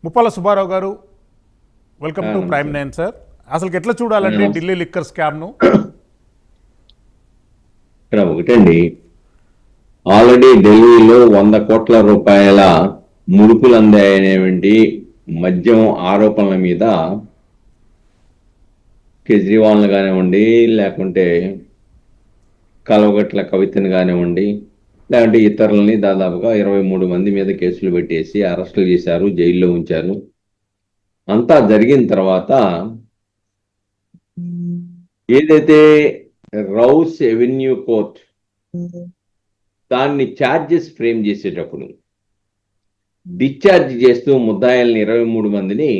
ముప్పాల సుబ్బారావు గారు, welcome to prime nine sir. అసలు ఎట్లా చూడాలంటే ఢిల్లీ లిక్కర్ స్కామ్ను? ఇక్కడ ఒకటండి, ఆల్రెడీ ఢిల్లీలో 100 కోట్ల రూపాయల ముడుపులు అందాయనేటువంటి మద్యం ఆరోపణల మీద కేజ్రీవాల్ని కానివ్వండి, లేకుంటే కలవగట్ల కవితను కానివ్వండి, లేకుంటే ఇతరులని దాదాపుగా 23 మంది మీద కేసులు పెట్టేసి అరెస్టులు చేశారు, జైల్లో ఉంచారు. అంతా జరిగిన తర్వాత ఏదైతే రౌస్ ఎవెన్యూ కోర్ట్ దాన్ని ఛార్జెస్ ఫ్రేమ్ చేసేటప్పుడు డిశ్చార్జ్ చేస్తూ ముద్దాయిల్ని 23 మందిని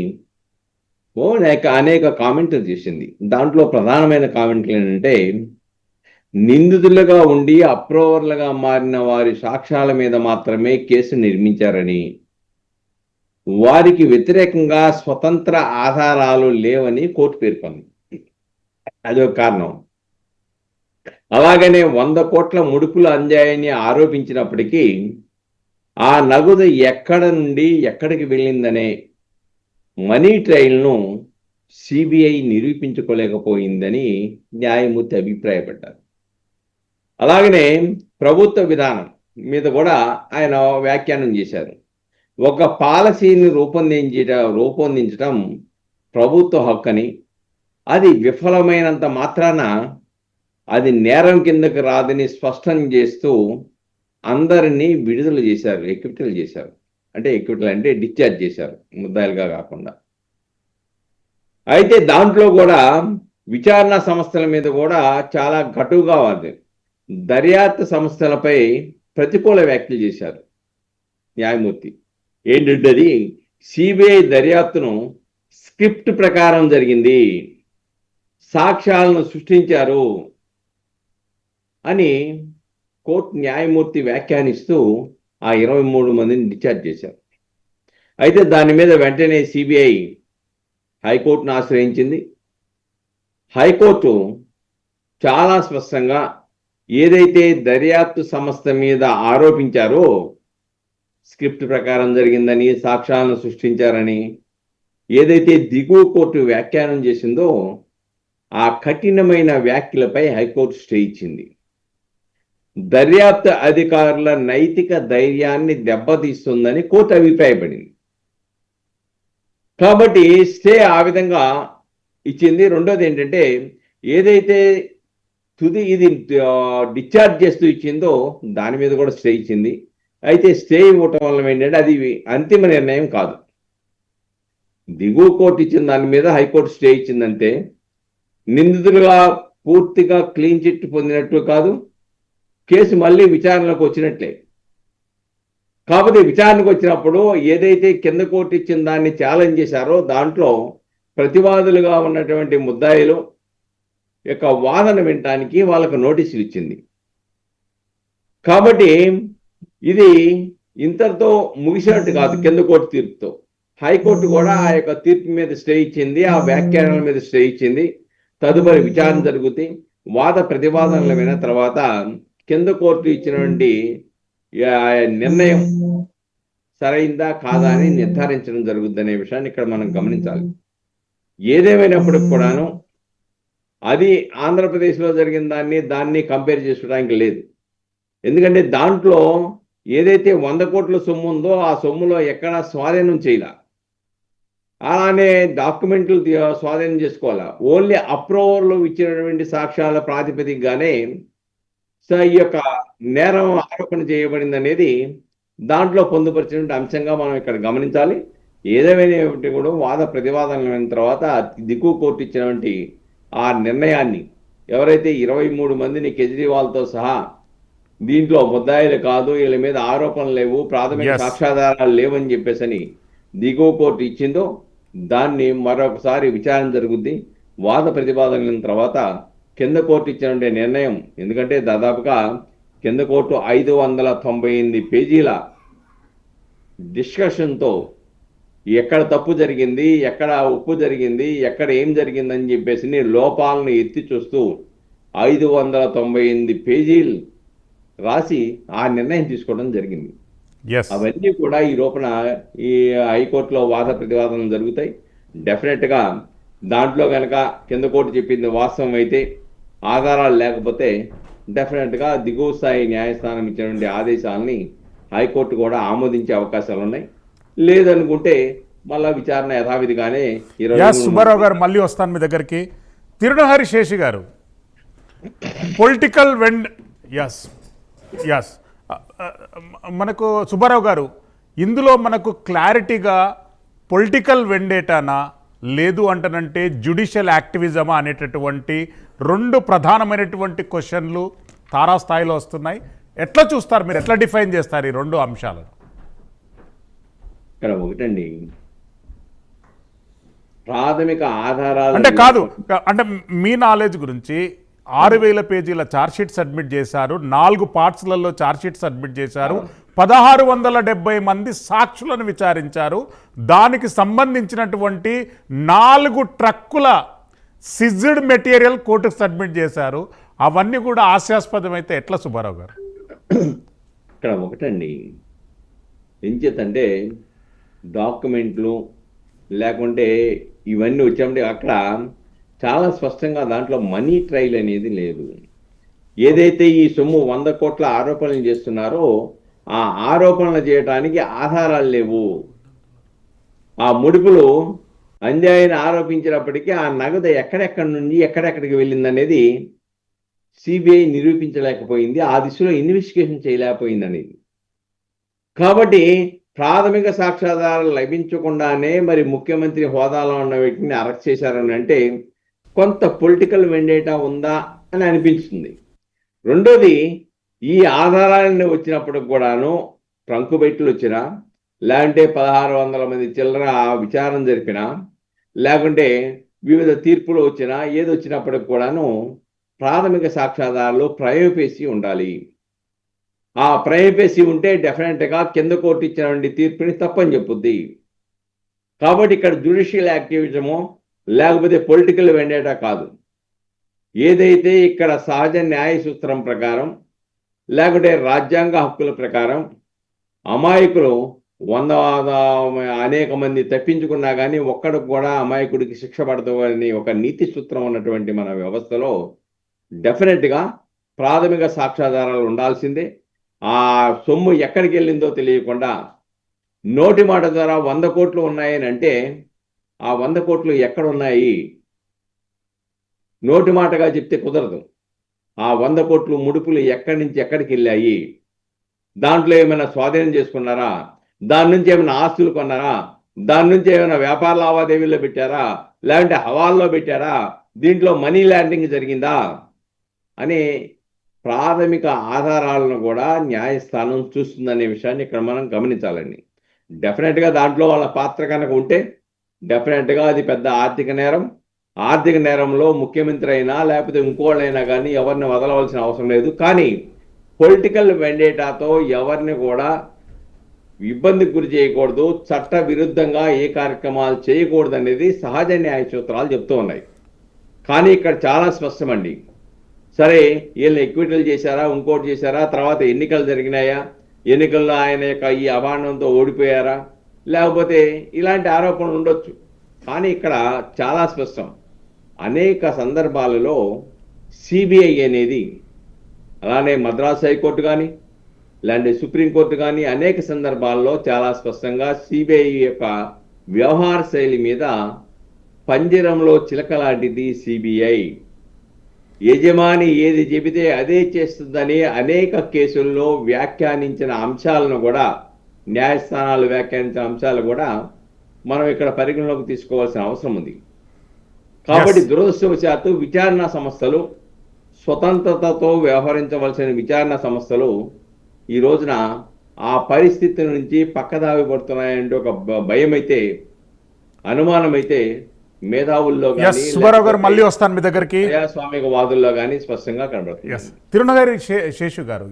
అనేక కామెంట్లు చేసింది. దాంట్లో ప్రధానమైన కామెంట్లు ఏంటంటే, నిందితులుగా ఉండి అప్రూవర్లుగా మారిన వారి సాక్ష్యాల మీద మాత్రమే కేసు నిర్మించారని, వారికి వ్యతిరేకంగా స్వతంత్ర ఆధారాలు లేవని కోర్టు పేర్కొంది. అదొక కారణం. అలాగనే 100 కోట్ల ముడుపులు అందాయని ఆరోపించినప్పటికీ ఆ నగదు ఎక్కడ నుండి ఎక్కడికి వెళ్ళిందనే మనీ ట్రయల్ను సిబిఐ నిరూపించుకోలేకపోయిందని న్యాయమూర్తి అభిప్రాయపడ్డారు. అలాగనే ప్రభుత్వ విధానం మీద కూడా ఆయన వ్యాఖ్యానం చేశారు. ఒక పాలసీని రూపొందించడం ప్రభుత్వ హక్కని, అది విఫలమైనంత మాత్రాన అది నేరం కిందకు రాదని స్పష్టం చేస్తూ అందరినీ విడుదల చేశారు, ఎక్విటల్ చేశారు. ఎక్విటల్ అంటే డిశ్చార్జ్ చేశారు, ముద్దాయిలుగా కాకుండా. అయితే దాంట్లో కూడా విచారణ సంస్థల మీద కూడా చాలా ఘటుగా ఉంది. దర్యాప్తు సంస్థలపై ప్రతికూల వ్యాఖ్యలు చేశారు న్యాయమూర్తి. ఏంటంటే, అది సిబిఐ దర్యాప్తును స్క్రిప్ట్ ప్రకారం జరిగింది, సాక్ష్యాలను సృష్టించారు అని కోర్టు న్యాయమూర్తి వ్యాఖ్యానిస్తూ ఆ 23 మందిని డిశ్చార్జ్ చేశారు. అయితే దాని మీద వెంటనే సిబిఐ హైకోర్టును ఆశ్రయించింది. హైకోర్టు చాలా స్పష్టంగా ఏదైతే దర్యాప్తు సంస్థ మీద ఆరోపించారో, స్క్రిప్ట్ ప్రకారం జరిగిందని, సాక్ష్యాలను సృష్టించారని ఏదైతే దిగువ కోర్టు వ్యాఖ్యానం చేసిందో, ఆ కఠినమైన వ్యాఖ్యలపై హైకోర్టు స్టే ఇచ్చింది. దర్యాప్తు అధికారుల నైతిక ధైర్యాన్ని దెబ్బతీస్తుందని కోర్టు అభిప్రాయపడింది. కాబట్టి స్టే ఆ విధంగా ఇచ్చింది. రెండోది ఏంటంటే, ఏదైతే ఇది డిశ్చార్జ్ చేస్తూ ఇచ్చిందో దాని మీద కూడా స్టే ఇచ్చింది. అయితే స్టే ఇవ్వటం వల్ల ఏంటంటే, అది అంతిమ నిర్ణయం కాదు. దిగువ కోర్టు ఇచ్చిన దాని మీద హైకోర్టు స్టే ఇచ్చిందంటే నిందితులుగా పూర్తిగా క్లీన్ చిట్ పొందినట్టు కాదు, కేసు మళ్ళీ విచారణకు వచ్చినట్లే. కాకపోతే విచారణకు వచ్చినప్పుడు ఏదైతే కింద కోర్టు ఇచ్చిన దాన్ని ఛాలెంజ్ చేశారో, దాంట్లో ప్రతివాదులుగా ఉన్నటువంటి ముద్దాయిలు యొక్క వాదన వినటానికి వాళ్ళకు నోటీసులు ఇచ్చింది. కాబట్టి ఇది ఇంతటితో ముగిసినట్టు కాదు. కింద కోర్టు తీర్పుతో హైకోర్టు కూడా ఆ యొక్క తీర్పు మీద స్టే ఇచ్చింది, ఆ వ్యాఖ్యానాల మీద స్టే ఇచ్చింది. తదుపరి విచారణ జరుగుతుంది. వాద ప్రతివాదనలు విన్న తర్వాత కింద కోర్టు ఇచ్చినటువంటి నిర్ణయం సరైందా కాదా అని నిర్ధారించడం జరుగుతుందనే విషయాన్ని ఇక్కడ మనం గమనించాలి. ఏదేమైనప్పటికి కూడాను అది ఆంధ్రప్రదేశ్లో జరిగిన దాన్ని కంపేర్ చేసుకోవడానికి లేదు. ఎందుకంటే దాంట్లో ఏదైతే 100 కోట్ల సొమ్ము ఉందో ఆ సొమ్ములో ఎక్కడా స్వాధీనం చేయాల, అలానే డాక్యుమెంట్లు స్వాధీనం చేసుకోవాలా. ఓన్లీ అప్రూవర్లు ఇచ్చినటువంటి సాక్ష్యాల ప్రాతిపదికగానే ఈ యొక్క నేరం ఆరోపణ చేయబడింది అనేది దాంట్లో పొందుపరిచినటువంటి అంశంగా మనం ఇక్కడ గమనించాలి. ఏదేమైనా కూడా వాద ప్రతివాదనలు అయిన తర్వాత దిగువ కోర్టు ఇచ్చినటువంటి ఆ నిర్ణయాన్ని, ఎవరైతే 23 మందిని కేజ్రీవాల్తో సహా దీంట్లో ముద్దాయిలు కాదు, వీళ్ళ మీద ఆరోపణలు లేవు, ప్రాథమిక సాక్ష్యాధారాలు లేవని చెప్పేసి దిగువ కోర్టు ఇచ్చిందో దాన్ని మరొకసారి విచారణ జరుగుద్ది. వాద ప్రతిపాదనల తర్వాత కింద కోర్టు ఇచ్చినటువంటి నిర్ణయం, ఎందుకంటే దాదాపుగా కింద కోర్టు 598 పేజీల డిస్కషన్తో ఎక్కడ తప్పు జరిగింది, ఎక్కడ ఉప్పు జరిగింది, ఎక్కడ ఏం జరిగిందని చెప్పేసి లోపాలను ఎత్తి చూస్తూ 598 పేజీలు రాసి ఆ నిర్ణయం తీసుకోవడం జరిగింది. ఎస్. అవన్నీ కూడా ఈ లోపల ఈ హైకోర్టులో వాద ప్రతివాదనలు జరుగుతాయి. డెఫినెట్గా దాంట్లో కనుక కింద కోర్టు చెప్పింది వాస్తవం అయితే, ఆధారాలు లేకపోతే డెఫినెట్గా దిగువ స్థాయి న్యాయస్థానం ఇచ్చినటువంటి ఆదేశాలని హైకోర్టు కూడా ఆమోదించే అవకాశాలు ఉన్నాయి. లేదనుకుంటే మళ్ళా విచారణ యథావిధిగానే 23 సుబ్బారావు గారు మళ్ళీ వస్తాను మీ దగ్గరికి. తిరునహరి శేషి గారు, పొలిటికల్ ఎస్ ఎస్ మనకు సుబ్బారావు గారు, ఇందులో మనకు క్లారిటీగా పొలిటికల్ వెండేటానా లేదు అంటనంటే జ్యుడిషియల్ యాక్టివిజమా అనేటటువంటి రెండు ప్రధానమైనటువంటి క్వశ్చన్లు తారాస్థాయిలో వస్తున్నాయి. ఎట్లా చూస్తారు మీరు, ఎట్లా డిఫైన్ చేస్తారు ఈ రెండు అంశాలను? ఇక్కడ ఒకటండి, ప్రాథమిక ఆధారాలు అంటే కాదు, అంటే మీ నాలెడ్జ్ గురించి 6,000 పేజీల ఛార్జ్షీట్ సబ్మిట్ చేశారు, 4 పార్ట్స్లలో ఛార్జ్షీట్ సబ్మిట్ చేశారు, 1670 మంది సాక్షులను విచారించారు, దానికి సంబంధించినటువంటి 4 ట్రక్కుల సిజ్డ్ మెటీరియల్ కోర్టుకు సబ్మిట్ చేశారు. అవన్నీ కూడా హాస్యాస్పదమైతే ఎట్లా సుబ్బారావు గారు? ఇక్కడ ఒకటండి, ఏం చేతంటే డాక్యుమెంట్లు లేకుంటే ఇవన్నీ వచ్చామంటే అక్కడ చాలా స్పష్టంగా దాంట్లో మనీ ట్రయల్ అనేది లేదు. ఏదైతే ఈ సొమ్ము 100 కోట్ల ఆరోపణలు చేస్తున్నారో ఆ ఆరోపణలు చేయడానికి ఆధారాలు లేవు. ఆ ముడుపులు అన్యాయాన్ని ఆరోపించినప్పటికీ ఆ నగదు ఎక్కడెక్కడి నుండి ఎక్కడెక్కడికి వెళ్ళిందనేది సిబిఐ నిరూపించలేకపోయింది, ఆ దిశలో ఇన్వెస్టిగేషన్ చేయలేకపోయింది అనేది. కాబట్టి ప్రాథమిక సాక్ష్యాధారాలు లభించకుండానే మరి ముఖ్యమంత్రి హోదాలో ఉన్న వ్యక్తిని అరెస్ట్ చేశారని అంటే కొంత పొలిటికల్ వెండేటా ఉందా అని అనిపిస్తుంది. రెండోది, ఈ ఆధారాలన్నీ వచ్చినప్పుడు కూడాను ట్రంకు బెట్లు వచ్చినా, లేకుంటే 1600 మంది చిల్లర విచారణ జరిపినా, లేకుంటే వివిధ తీర్పులు వచ్చినా, ఏది వచ్చినప్పటికి కూడాను ప్రాథమిక సాక్ష్యాధారాలు ప్రైమఫేసి ఉండాలి. ఆ ప్రైమఫేసి ఉంటే డెఫినెట్గా కింద కోర్టు ఇచ్చినటువంటి తీర్పుని తప్పని చెప్పుద్ది. కాబట్టి ఇక్కడ జ్యుడిషియల్ యాక్టివిజమో లేకపోతే పొలిటికల్ వెండేటా కాదు. ఏదైతే ఇక్కడ సహజ న్యాయ సూత్రం ప్రకారం లేకుంటే రాజ్యాంగ హక్కుల ప్రకారం అమాయకులు అనేక మంది తప్పించుకున్నా కానీ ఒక్కడికి కూడా అమాయకుడికి శిక్ష పడతామని ఒక నీతి సూత్రం ఉన్నటువంటి మన వ్యవస్థలో డెఫినెట్గా ప్రాథమిక సాక్ష్యాధారాలు ఉండాల్సిందే. ఆ సొమ్ము ఎక్కడికి వెళ్ళిందో తెలియకుండా నోటి మాట ద్వారా 100 కోట్లు ఉన్నాయని అంటే ఆ 100 కోట్లు ఎక్కడ ఉన్నాయి నోటి మాటగా చెప్తే కుదరదు. ఆ 100 కోట్లు ముడుపులు ఎక్కడి నుంచి ఎక్కడికి వెళ్ళాయి, దాంట్లో ఏమైనా స్వాధీనం చేసుకున్నారా, దాని నుంచి ఏమైనా ఆస్తులు కొన్నారా, దాని నుంచి ఏమైనా వ్యాపార లావాదేవీల్లో పెట్టారా, లేదంటే హవాల్లో పెట్టారా, దీంట్లో మనీ ల్యాండింగ్ జరిగిందా అని ప్రాథమిక ఆధారాలను కూడా న్యాయస్థానం చూస్తుందనే విషయాన్ని ఇక్కడ మనం గమనించాలండి. డెఫినెట్గా దాంట్లో వాళ్ళ పాత్ర కనుక ఉంటే డెఫినెట్గా అది పెద్ద ఆర్థిక నేరం. ఆర్థిక నేరంలో ముఖ్యమంత్రి అయినా లేకపోతే ఇంకోళ్ళైనా కానీ ఎవరిని వదలవలసిన అవసరం లేదు. కానీ పొలిటికల్ వెండేటాతో ఎవరిని కూడా ఇబ్బందికి గురి చేయకూడదు, చట్ట విరుద్ధంగా ఏ కార్యక్రమాలు చేయకూడదు అనేది సహజ న్యాయ సూత్రాలు చెప్తూ ఉన్నాయి. కానీ ఇక్కడ చాలా స్పష్టమండి. సరే, వీళ్ళని ఎక్విటల్ చేశారా, ఇంకోటి చేశారా, తర్వాత ఎన్నికలు జరిగినాయా, ఎన్నికల్లో ఆయన యొక్క ఈ అభాండంతో ఓడిపోయారా, లేకపోతే ఇలాంటి ఆరోపణలు ఉండొచ్చు. కానీ ఇక్కడ చాలా స్పష్టం, అనేక సందర్భాలలో సిబిఐ అనేది, అలానే మద్రాసు హైకోర్టు కానీ లేదంటే సుప్రీంకోర్టు కానీ అనేక సందర్భాల్లో చాలా స్పష్టంగా సిబిఐ యొక్క వ్యవహార శైలి మీద పంజరంలో చిలక లాంటిది సిబిఐ. యజమాని ఏది చెబితే అదే చేస్తుందని అనేక కేసుల్లో వ్యాఖ్యానించిన అంశాలను కూడా, న్యాయస్థానాలు వ్యాఖ్యానించిన అంశాలు కూడా మనం ఇక్కడ పరిగణలోకి తీసుకోవాల్సిన అవసరం ఉంది. కాబట్టి దురదృష్టవశాత్తు విచారణ సంస్థలు, స్వతంత్రతతో వ్యవహరించవలసిన విచారణ సంస్థలు ఈ రోజున ఆ పరిస్థితి నుంచి పక్కదావి పడుతున్నాయంటే ఒక భయం అయితే, అనుమానం అయితే మేధావుల్లో సుబ్బారావు గారు మళ్ళీ వస్తాను మీ దగ్గరికి, ప్రజాస్వామిక వాదుల్లో కానీ స్పష్టంగా కనబడుతుంది. తిరునగరి శేషు గారు,